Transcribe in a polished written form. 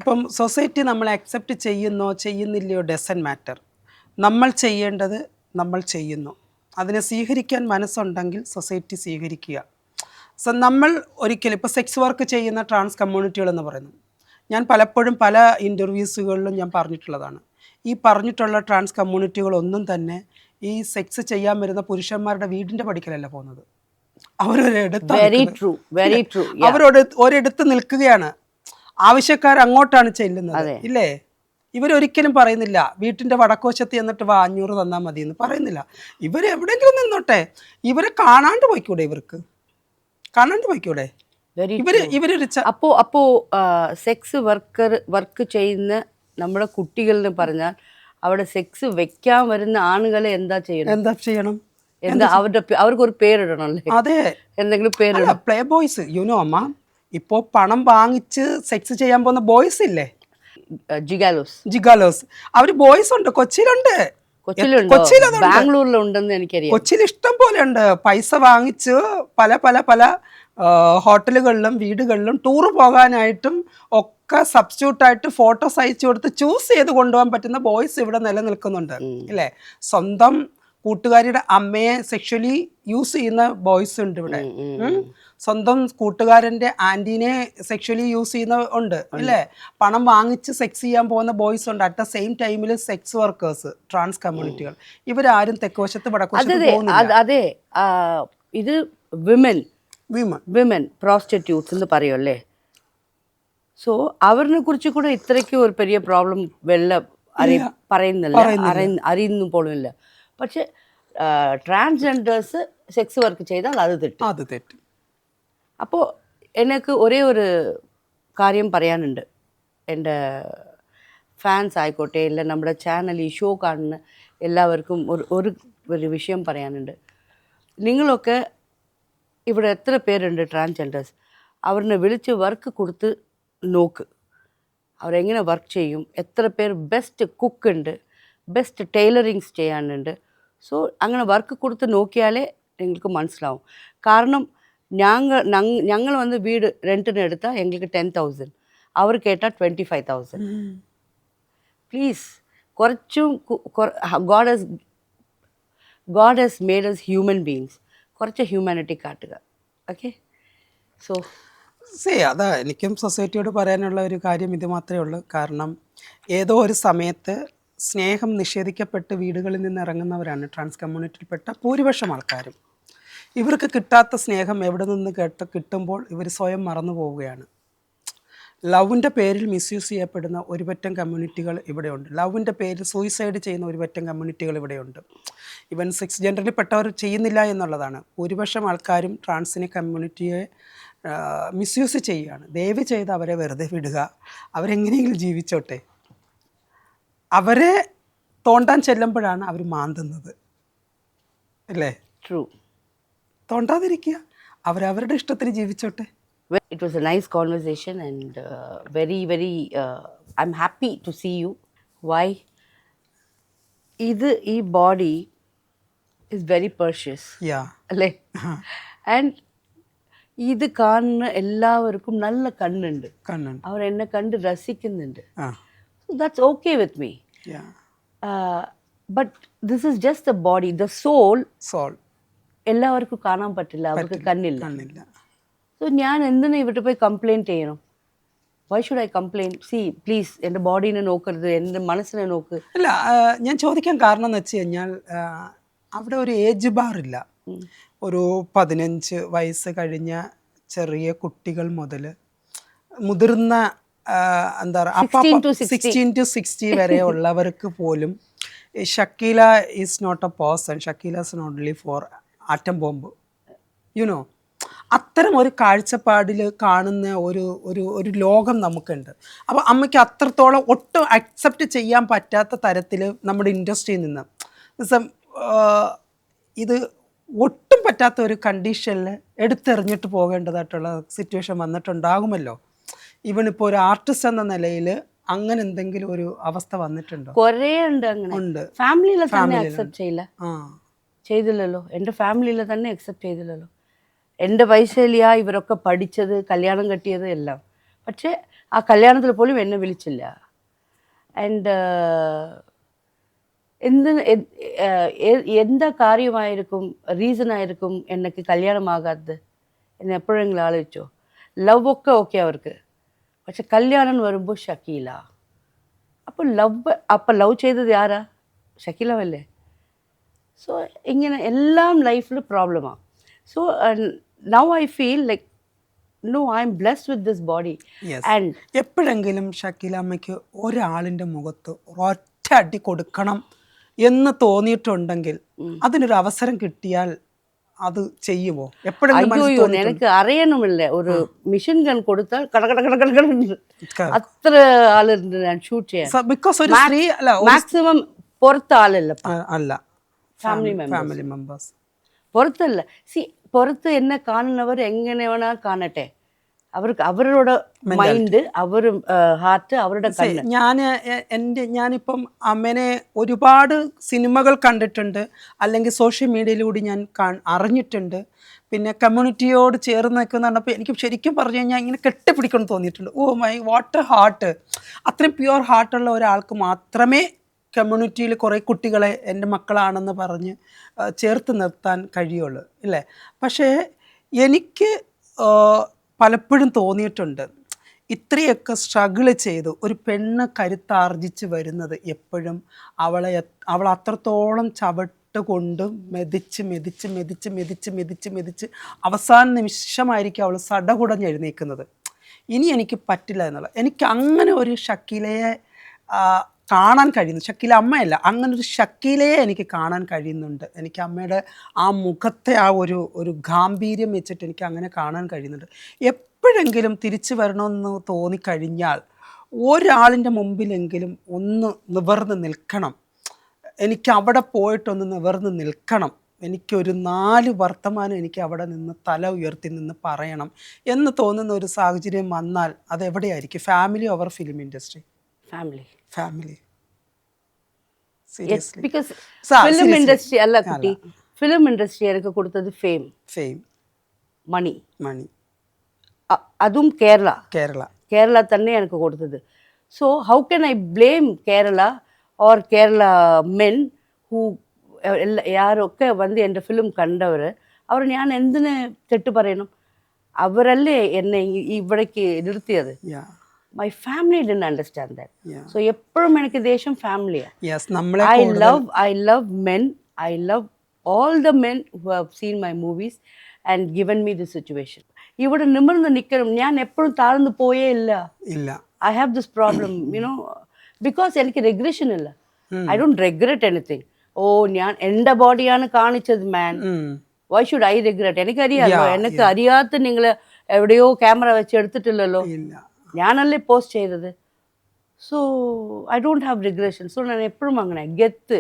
അപ്പം സൊസൈറ്റി നമ്മളെ അക്സെപ്റ്റ് ചെയ്യുന്നോ ചെയ്യുന്നില്ലയോ ഡസൻ മാറ്റർ. നമ്മൾ ചെയ്യേണ്ടത് നമ്മൾ ചെയ്യുന്നു. അതിനെ സ്വീകരിക്കാൻ മനസ്സുണ്ടെങ്കിൽ സൊസൈറ്റി സ്വീകരിക്കുക. സോ നമ്മൾ ഒരിക്കലും ഇപ്പോൾ സെക്സ് വർക്ക് ചെയ്യുന്ന ട്രാൻസ് കമ്മ്യൂണിറ്റികളെന്ന് പറയുന്നു, ഞാൻ പലപ്പോഴും പല ഇൻ്റർവ്യൂസുകളിലും ഞാൻ പറഞ്ഞിട്ടുള്ളതാണ്, ഈ പറഞ്ഞിട്ടുള്ള ട്രാൻസ് കമ്മ്യൂണിറ്റികളൊന്നും തന്നെ ഈ സെക്സ് ചെയ്യാൻ വരുന്ന പുരുഷന്മാരുടെ വീടിൻ്റെ പടിക്കലല്ല പോകുന്നത്. അവരൊരിടത്ത് നിൽക്കുകയാണ്, ആവശ്യക്കാർ അങ്ങോട്ടാണ് ചെല്ലുന്നത്. ഇല്ലേ? ഇവരൊരിക്കലും പറയുന്നില്ല വീട്ടിൻ്റെ വടക്കോശത്ത് എന്നിട്ട് 500 തന്നാൽ മതി എന്ന് പറയുന്നില്ല. ഇവരെവിടെയെങ്കിലും നിന്നോട്ടെ, ഇവരെ കാണാണ്ട് പോയിക്കൂടെ? ഇവർക്ക് കാണാണ്ട് പോയിക്കൂടെ? അപ്പോ സെക്സ് വർക്ക് ചെയ്യുന്ന നമ്മുടെ കുട്ടികളെന്ന് പറഞ്ഞാൽ അവിടെ സെക്സ് വെക്കാൻ വരുന്ന ആണുങ്ങളെ എന്താ ചെയ്യണം? അവർക്ക് ഒരു പേരിടണല്ലേ? അതെ, എന്തെങ്കിലും പേരിടണം. പ്ലേ ബോയ്സ്, യുനോ അമ്മ, ഇപ്പോ പണം വാങ്ങിച്ച് സെക്സ് ചെയ്യാൻ പോകുന്ന ബോയ്സ് ഇല്ലേ, ജിഗാലോസ്, അവര് ബോയ്സ് ഉണ്ട്, കൊച്ചിയിലുണ്ട്, ബാംഗ്ലൂരിലുണ്ടെന്ന് എനിക്കറിയാം. കൊച്ചിയിൽ ഇഷ്ടം പോലെ ഉണ്ട്. പൈസ വാങ്ങിച്ച് പല പല പല ഹോട്ടലുകളിലും വീടുകളിലും ടൂറ് പോകാനായിട്ടും ഒക്കെ സബ്സ്റ്റിറ്റ്യൂട്ടായിട്ട് ഫോട്ടോസ് അയച്ചു കൊടുത്ത് ചൂസ് ചെയ്ത് കൊണ്ടുപോകാൻ പറ്റുന്ന ബോയ്സ് ഇവിടെ നിലനിൽക്കുന്നുണ്ട്. ഇല്ലേ? സ്വന്തം കൂട്ടുകാരിയുടെ അമ്മയെ സെക്ഷലി യൂസ് ചെയ്യുന്ന ബോയ്സ് ഉണ്ട് ഇവിടെ. സ്വന്തം കൂട്ടുകാരൻ്റെ ആൻറ്റീനെ സെക്ഷലി യൂസ് ചെയ്യുന്ന ഉണ്ട്. ഇല്ലേ? പണം വാങ്ങിച്ച് സെക്സ് ചെയ്യാൻ പോകുന്ന ബോയ്സ് ഉണ്ട്. അറ്റ് ദ സെയിം ടൈമിൽ സെക്സ് വർക്കേഴ്സ്, ട്രാൻസ് കമ്മ്യൂണിറ്റികൾ, ഇവരാരും തെക്കുവശത്ത് വടക്കുവശത്ത് പോകുന്നില്ല. അതെ, ഇത് വിമൻ പ്രോസ്റ്റിറ്റ്യൂട്ട്സ് എന്ന് പറയുമല്ലേ. സോ അവരിനെ കുറിച്ച് കൂടെ ഇത്രയ്ക്ക് ഒരു പെരിയ പ്രോബ്ലം പറയുന്നില്ല, അറിയുന്നു പോലും ഇല്ല. പക്ഷെ ട്രാൻസ്ജെൻഡേഴ്സ് സെക്സ് വർക്ക് ചെയ്താൽ അത് തെറ്റും. അപ്പോൾ എനിക്ക് ഒരേ ഒരു കാര്യം പറയാനുണ്ട്. എൻ്റെ ഫാൻസ് ആയിക്കോട്ടെ, ഇല്ല നമ്മുടെ ചാനൽ ഈ ഷോ കാണുന്ന എല്ലാവർക്കും ഒരു വിഷയം പറയാനുണ്ട്. നിങ്ങളൊക്കെ ഇവിടെ എത്ര പേരുണ്ട് ട്രാൻസ്ജെൻഡേഴ്സ്, അവരിനെ വിളിച്ച് വർക്ക് കൊടുത്ത് നോക്ക്, അവരെങ്ങനെ വർക്ക് ചെയ്യും, എത്ര പേർ ബെസ്റ്റ് കുക്ക് ഉണ്ട്, ബെസ്റ്റ് ടൈലറിങ്സ് ചെയ്യാനുണ്ട്. സോ അങ്ങനെ വർക്ക് കൊടുത്ത് നോക്കിയാലേ നിങ്ങൾക്ക് മനസ്സിലാവും. കാരണം ഞങ്ങൾ വന്ന് വീട് റെൻറ്റിന് എടുത്താൽ എങ്ങൾക്ക് 10,000, അവർ കേട്ടാൽ 25,000. പ്ലീസ് കുറച്ചും God has made us human beings, കുറച്ച് ഹ്യൂമാനിറ്റി കാട്ടുക. ഓക്കെ? സോ അതാ എനിക്കും സൊസൈറ്റിയോട് പറയാനുള്ള ഒരു കാര്യം ഇത് മാത്രമേ ഉള്ളൂ. കാരണം ഏതോ ഒരു സമയത്ത് സ്നേഹം നിഷേധിക്കപ്പെട്ട് വീടുകളിൽ നിന്ന് ഇറങ്ങുന്നവരാണ് ട്രാൻസ് കമ്മ്യൂണിറ്റിയിൽപ്പെട്ട ഭൂരിപക്ഷം ആൾക്കാരും. ഇവർക്ക് കിട്ടാത്ത സ്നേഹം എവിടെ നിന്ന് കിട്ടുമ്പോൾ ഇവർ സ്വയം മറന്നു പോവുകയാണ്. ലവിൻ്റെ പേരിൽ മിസ്യൂസ് ചെയ്യപ്പെടുന്ന ഒരുപറ്റം കമ്മ്യൂണിറ്റികൾ ഇവിടെയുണ്ട്. ലവിൻ്റെ പേരിൽ സൂയിസൈഡ് ചെയ്യുന്ന ഒരുപറ്റം കമ്മ്യൂണിറ്റികൾ ഇവിടെയുണ്ട്. ഇവൻ സെക്സ് ജെൻഡറിൽപ്പെട്ടവർ ചെയ്യുന്നില്ല എന്നുള്ളതാണ്. ഭൂരിപക്ഷം ആൾക്കാരും ട്രാൻസിനെ കമ്മ്യൂണിറ്റിയെ മിസ്യൂസ് ചെയ്യുകയാണ്. ദയവ് ചെയ്ത് അവരെ വെറുതെ വിടുക, അവരെങ്ങനെയെങ്കിലും ജീവിച്ചോട്ടെ. അവരെ തോണ്ടാൻ ചെല്ലുമ്പോഴാണ് അവർ മാന്തുന്നത്. അല്ലേ? ട്രൂ. തോണ്ടാതിരിക്കുക, അവരവരുടെ ഇഷ്ടത്തിന് ജീവിച്ചോട്ടെ. It was a nice conversation and very I'm happy to see you. Why? ഈ body is very precious. Yeah. അല്ലേ? And ഇത് കാണുന്ന എല്ലാവർക്കും നല്ല കണ്ണുണ്ട്. അവർ എന്നെ കണ്ട് രസിക്കുന്നുണ്ട്. So that's okay with me. Yeah. But this is just the body. The soul എല്ലാവർക്കും കാണാൻ പറ്റില്ല, അവർക്ക് കണ്ണില്ല. സോ ഞാൻ എന്തിനാ ഇവിടെ പോയി കംപ്ലയിൻറ്റ് ചെയ്യണം? Why should I complain? C please, എൻ്റെ ബോഡീനെ നോക്കരുത്, എൻ്റെ മനസ്സിനെ നോക്ക്. അല്ല, ഞാൻ ചോദിക്കാൻ കാരണം എന്ന് വെച്ച് കഴിഞ്ഞാൽ അവിടെ ഒരു ഏജ് ബാർ ഇല്ല. ഒരു 15 വയസ്സ് കഴിഞ്ഞ ചെറിയ കുട്ടികൾ മുതൽ മുതിർന്ന എന്താ പറയുക 16 to 60 വരെ ഉള്ളവർക്ക് പോലും Shakeela is not a person, Shakeela is not only for atom bomb, you know. അത്തരം ഒരു കാഴ്ചപ്പാടിൽ കാണുന്ന ഒരു ലോകം നമുക്കുണ്ട്. അപ്പോൾ അമ്മയ്ക്ക് അത്രത്തോളം ഒട്ടും അക്സെപ്റ്റ് ചെയ്യാൻ പറ്റാത്ത തരത്തിൽ നമ്മുടെ ഇൻഡസ്ട്രിയിൽ നിന്ന് ഇത് ഒട്ടും പറ്റാത്ത ഒരു കണ്ടീഷനിൽ എടുത്തെറിഞ്ഞിട്ട് പോകേണ്ടതായിട്ടുള്ള സിറ്റുവേഷൻ വന്നിട്ടുണ്ടാകുമല്ലോ. ഇവനിപ്പോൾ ഒരു ആർട്ടിസ്റ്റ് എന്ന നിലയിൽ അങ്ങനെ എന്തെങ്കിലും ഒരു അവസ്ഥ വന്നിട്ടുണ്ടോ? കുറേ ഉണ്ട്. ഫാമിലിയിൽ തന്നെ അക്സെപ്റ്റ് ചെയ്തില്ലല്ലോ. എൻ്റെ ഫാമിലിയിൽ തന്നെ അക്സെപ്റ്റ് ചെയ്തില്ലല്ലോ. എൻ്റെ വയസ്സിലാ ഇവരൊക്കെ പഠിച്ചത്, കല്യാണം കെട്ടിയത് എല്ലാം. പക്ഷേ ആ കല്യാണത്തിൽ പോലും എന്നെ വിളിച്ചില്ല. ആൻഡ് എന്താ കാര്യമായിരിക്കും, റീസണായിരിക്കും എനിക്ക് കല്യാണമാകാത്തത് എന്ന് എപ്പോഴെങ്കിലും ആലോചിച്ചോ? ലവ് ഒക്കെ ഓക്കെ അവർക്ക്, പക്ഷെ കല്യാണം വരുമ്പോൾ ഷക്കീല. അപ്പോൾ ലവ് ചെയ്തത് ആരാ? ഷക്കീലവല്ലേ. സോ ഇങ്ങനെ എല്ലാം ലൈഫിൽ പ്രോബ്ലമാണ്. So now I feel like no, I'm blessed with this body. And എപ്പോഴെങ്കിലും ഷക്കീല അമ്മയ്ക്ക് ഒരാളിൻ്റെ മുഖത്ത് ഒറ്റ അടി കൊടുക്കണം എന്ന് തോന്നിയിട്ടുണ്ടെങ്കിൽ അതിനൊരു അവസരം കിട്ടിയാൽ അത് ചെയ്യുമോ? എപ്പോഴെങ്കിലും അയ്യോ, എനിക്ക് അറിയണമില്ല. ഒരു മിഷൻ ഗൺ കൊടുത്താൽ കടകടകടകട അത്ര ആളുണ്ട് ഞാൻ ഷൂട്ട് ചെയ്യാൻ. ബിക്കോസ് ഒരു സ്ത്രീ അല്ല, മാക്സിമം പുറത്ത് ആളല്ല, അല്ല ഫാമിലി മെമ്പേഴ്സ് പുറത്തല്ല. പുറത്ത് എന്നെ കാണുന്നവർ എങ്ങനെ വേണാൽ കാണട്ടെ, അവർക്ക് അവരുടെ മൈൻഡ്, അവരുടെ ഹാർട്ട്, അവരുടെ കണ്ണ്. ഞാനിപ്പം അമ്മേനെ ഒരുപാട് സിനിമകൾ കണ്ടിട്ടുണ്ട്, അല്ലെങ്കിൽ സോഷ്യൽ മീഡിയയിലൂടെ ഞാൻ അറിഞ്ഞിട്ടുണ്ട്. പിന്നെ കമ്മ്യൂണിറ്റിയോട് ചേർന്ന് നിൽക്കുന്ന പറഞ്ഞപ്പോൾ എനിക്ക് ശരിക്കും പറഞ്ഞു കഴിഞ്ഞാൽ ഇങ്ങനെ കെട്ടിപ്പിടിക്കണം തോന്നിയിട്ടുണ്ട്. Oh my what a heart! അത്രയും പ്യുവർ ഹാർട്ടുള്ള ഒരാൾക്ക് മാത്രമേ കമ്മ്യൂണിറ്റിയിൽ കുറേ കുട്ടികളെ എൻ്റെ മക്കളാണെന്ന് പറഞ്ഞ് ചേർത്ത് നിർത്താൻ കഴിയുള്ളൂ, ഇല്ലേ? പക്ഷേ എനിക്ക് പലപ്പോഴും തോന്നിയിട്ടുണ്ട്, ഇത്രയൊക്കെ സ്ട്രഗിൾ ചെയ്ത് ഒരു പെണ്ണ് കരുത്താർജിച്ച് വരുന്നത് എപ്പോഴും അവൾ അത്രത്തോളം ചവിട്ട് കൊണ്ട് മെതിച്ച് അവസാന നിമിഷമായിരിക്കും അവൾ സടകുടഞ്ഞ് എഴുന്നേൽക്കുന്നത്. ഇനി എനിക്ക് പറ്റില്ല എന്നുള്ള, എനിക്ക് അങ്ങനെ ഒരു ഷക്കീലയെ കാണാൻ കഴിയുന്നു. ഷക്കീല അമ്മയല്ല, അങ്ങനൊരു ഷക്കീലയെ എനിക്ക് കാണാൻ കഴിയുന്നുണ്ട്. എനിക്ക് അമ്മയുടെ ആ മുഖത്തെ ആ ഒരു ഗാംഭീര്യം വെച്ചിട്ട് എനിക്ക് അങ്ങനെ കാണാൻ കഴിയുന്നുണ്ട്. എപ്പോഴെങ്കിലും തിരിച്ചു വരണമെന്ന് തോന്നിക്കഴിഞ്ഞാൽ ഒരാളിൻ്റെ മുമ്പിലെങ്കിലും ഒന്ന് നിവർന്ന് നിൽക്കണം, എനിക്ക് അവിടെ പോയിട്ടൊന്ന് നിവർന്ന് നിൽക്കണം, എനിക്കൊരു 4 വർത്തമാനം എനിക്ക് അവിടെ നിന്ന് തല ഉയർത്തി നിന്ന് പറയണം എന്ന് തോന്നുന്ന ഒരു സാഹചര്യം വന്നാൽ അതെവിടെയായിരിക്കും? Family over film industry? Family. Because film industry അല്ല കുട്ടി, ഫിലിം ഇൻഡസ്ട്രി എനിക്ക് കൊടുത്തത് ഫെയിം, മണി. അതും കേരള തന്നെ എനിക്ക് കൊടുത്തത്. So how can I blame Kerala or Kerala men who യാരൊക്കെ വന്ന് എൻ്റെ ഫിലിം കണ്ടവർ, അവർ ഞാൻ എന്തിന് തെറ്റ് പറയണം? അവരല്ലേ എന്നെ ഇവിടേക്ക് നിർത്തിയത്. My family didn't understand that. So എപ്പോഴും എനിക്ക് ദേഷ്യം ഫാമിലിയാണ്. I love men. I love all the men who have seen my movies and given me this situation. ഇവിടെ നിമിർന്ന് നിൽക്കണം, ഞാൻ എപ്പോഴും താഴ്ന്നു പോയേ ഇല്ല. I have this problem, because എനിക്ക് regression ഇല്ല. I don't regret anything. ഞാൻ എൻ്റെ ബോഡിയാണ് കാണിച്ചത് മാൻ, why should I regret? എനിക്കറിയാമല്ലോ, എനിക്ക് അറിയാത്ത നിങ്ങൾ എവിടെയോ ക്യാമറ വെച്ച് എടുത്തിട്ടില്ലല്ലോ, ഞാനല്ലേ പോസ്റ്റ് ചെയ്തത്. So I don't have regression. So ഞാൻ എപ്പോഴും അങ്ങനെ ഗെത്ത്